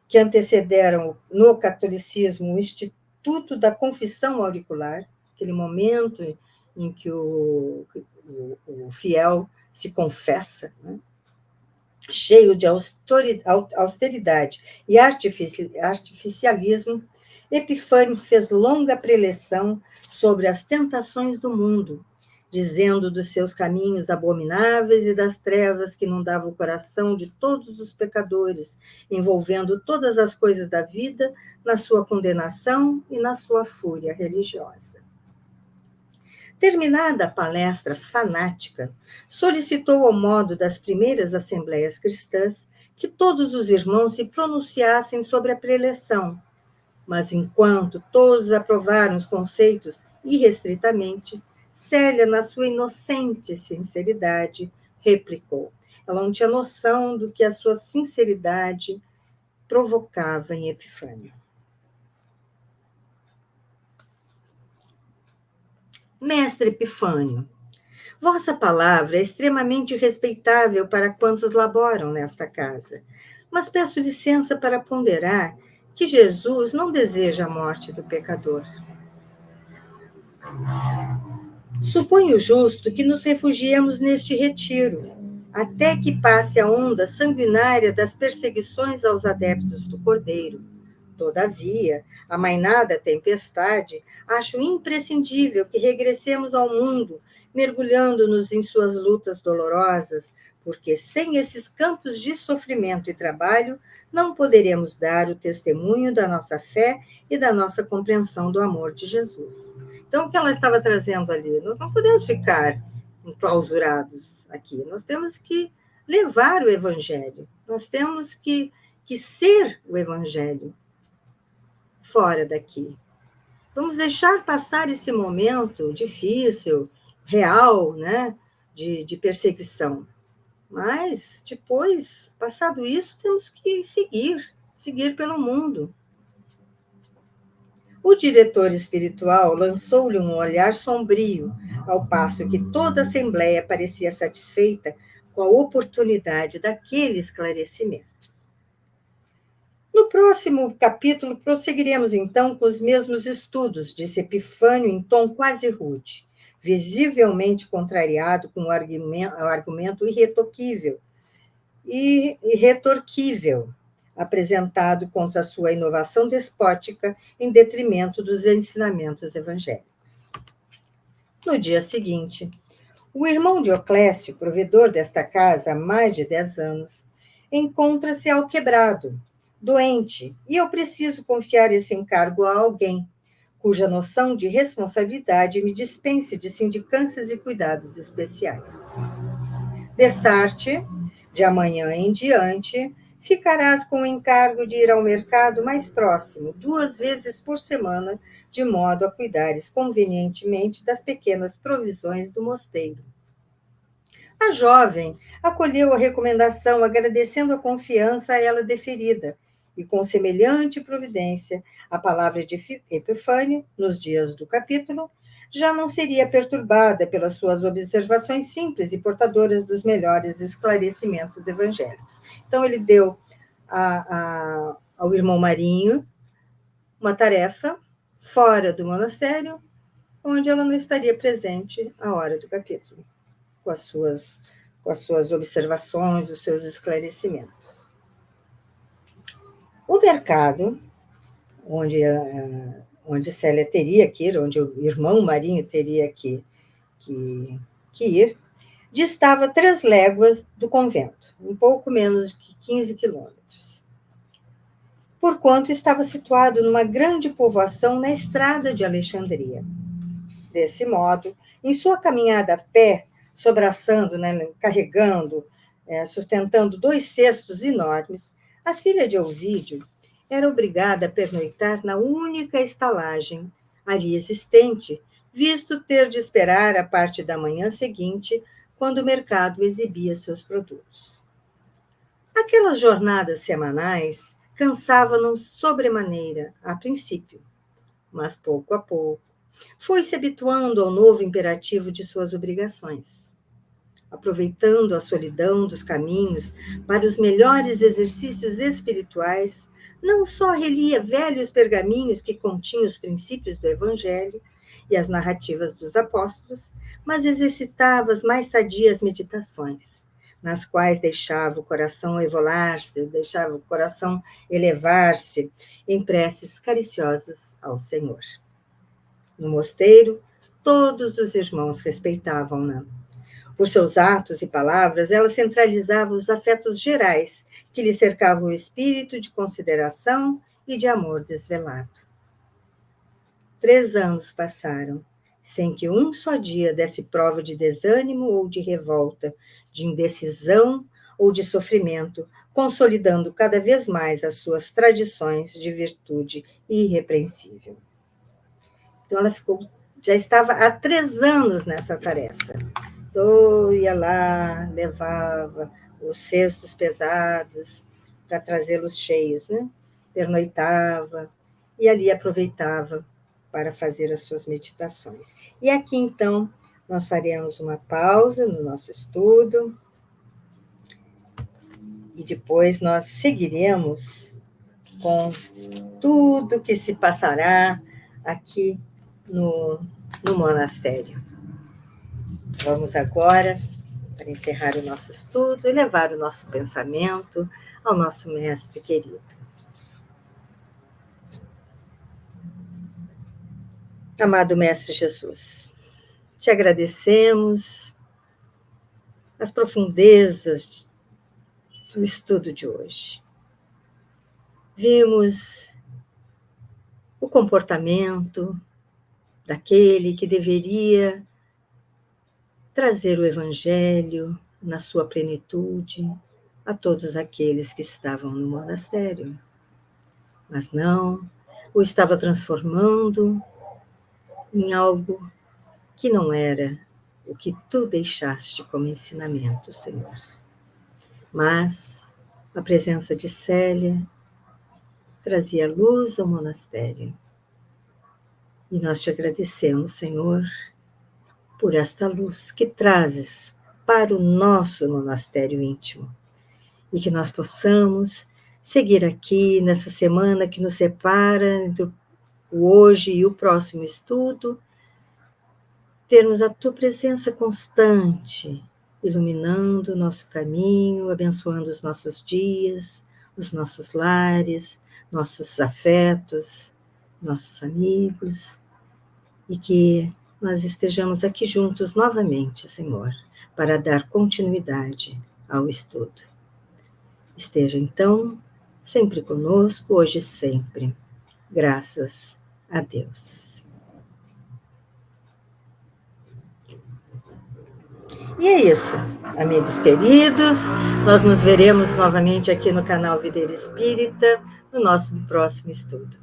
que antecederam no catolicismo o instituto da confissão auricular, aquele momento em que o fiel se confessa, né, cheio de austeridade e artificialismo, Epifânio fez longa preleção sobre as tentações do mundo, dizendo dos seus caminhos abomináveis e das trevas que inundavam o coração de todos os pecadores, envolvendo todas as coisas da vida na sua condenação e na sua fúria religiosa. Terminada a palestra fanática, solicitou ao modo das primeiras assembleias cristãs que todos os irmãos se pronunciassem sobre a preleção, mas enquanto todos aprovaram os conceitos irrestritamente, Célia, na sua inocente sinceridade, replicou. Ela não tinha noção do que a sua sinceridade provocava em Epifânio. Mestre Epifânio, vossa palavra é extremamente respeitável para quantos laboram nesta casa, mas peço licença para ponderar que Jesus não deseja a morte do pecador. Suponho justo que nos refugiemos neste retiro, até que passe a onda sanguinária das perseguições aos adeptos do Cordeiro. Todavia, amainada a tempestade, acho imprescindível que regressemos ao mundo, mergulhando-nos em suas lutas dolorosas, porque sem esses campos de sofrimento e trabalho, não poderemos dar o testemunho da nossa fé e da nossa compreensão do amor de Jesus. Então, o que ela estava trazendo ali? Nós não podemos ficar enclausurados aqui, nós temos que levar o Evangelho, nós temos que ser o Evangelho fora daqui. Vamos deixar passar esse momento difícil, real, né, de perseguição. Mas, depois, passado isso, temos que seguir pelo mundo. O diretor espiritual lançou-lhe um olhar sombrio, ao passo que toda a assembleia parecia satisfeita com a oportunidade daquele esclarecimento. No próximo capítulo, prosseguiremos então com os mesmos estudos, disse Epifânio em tom quase rude, visivelmente contrariado com o argumento irretorquível apresentado contra a sua inovação despótica em detrimento dos ensinamentos evangélicos. No dia seguinte, o irmão Dioclésio, provedor desta casa há mais de 10 anos, encontra-se alquebrado, doente, e eu preciso confiar esse encargo a alguém cuja noção de responsabilidade me dispense de sindicâncias e cuidados especiais. Dessarte, de amanhã em diante, ficarás com o encargo de ir ao mercado mais próximo, 2 vezes por semana, de modo a cuidares convenientemente das pequenas provisões do mosteiro. A jovem acolheu a recomendação, agradecendo a confiança a ela deferida, e com semelhante providência, a palavra de Epifânio, nos dias do capítulo, já não seria perturbada pelas suas observações simples e portadoras dos melhores esclarecimentos evangélicos. Então, ele deu ao irmão Marinho uma tarefa fora do monastério, onde ela não estaria presente à hora do capítulo, com as suas observações, os seus esclarecimentos. O mercado, onde Célia teria que ir, onde o irmão Marinho teria que ir, distava 3 léguas do convento, um pouco menos de 15 quilômetros, porquanto estava situado numa grande povoação na estrada de Alexandria. Desse modo, em sua caminhada a pé, sobraçando, carregando, sustentando 2 cestos enormes, a filha de Ovídio era obrigada a pernoitar na única estalagem ali existente, visto ter de esperar a parte da manhã seguinte, quando o mercado exibia seus produtos. Aquelas jornadas semanais cansavam-no sobremaneira, a princípio, mas pouco a pouco foi se habituando ao novo imperativo de suas obrigações. Aproveitando a solidão dos caminhos para os melhores exercícios espirituais, não só relia velhos pergaminhos que continham os princípios do Evangelho e as narrativas dos apóstolos, mas exercitava as mais sadias meditações, nas quais deixava o coração evolar-se, deixava o coração elevar-se em preces cariciosas ao Senhor. No mosteiro, todos os irmãos respeitavam-na. Por seus atos e palavras, ela centralizava os afetos gerais que lhe cercavam o espírito de consideração e de amor desvelado. 3 anos passaram, sem que um só dia desse prova de desânimo ou de revolta, de indecisão ou de sofrimento, consolidando cada vez mais as suas tradições de virtude irrepreensível. Então, ela já estava há 3 anos nessa tarefa. Então, ia lá, levava os cestos pesados para trazê-los cheios, pernoitava, e ali aproveitava para fazer as suas meditações. E aqui, então, nós faremos uma pausa no nosso estudo, e depois nós seguiremos com tudo que se passará aqui no monastério. Vamos agora, para encerrar o nosso estudo e levar o nosso pensamento ao nosso mestre querido. Amado Mestre Jesus, te agradecemos as profundezas do estudo de hoje. Vimos o comportamento daquele que deveria trazer o Evangelho na sua plenitude a todos aqueles que estavam no monastério. Mas não, o estava transformando em algo que não era o que tu deixaste como ensinamento, Senhor. Mas a presença de Célia trazia luz ao monastério. E nós te agradecemos, Senhor, por esta luz que trazes para o nosso monastério íntimo. E que nós possamos seguir aqui nessa semana que nos separa entre o hoje e o próximo estudo, termos a tua presença constante, iluminando o nosso caminho, abençoando os nossos dias, os nossos lares, nossos afetos, nossos amigos, e que nós estejamos aqui juntos novamente, Senhor, para dar continuidade ao estudo. Esteja, então, sempre conosco, hoje e sempre. Graças a Deus. E é isso, amigos queridos. Nós nos veremos novamente aqui no canal Videira Espírita, no nosso próximo estudo.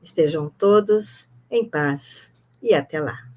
Estejam todos em paz e até lá.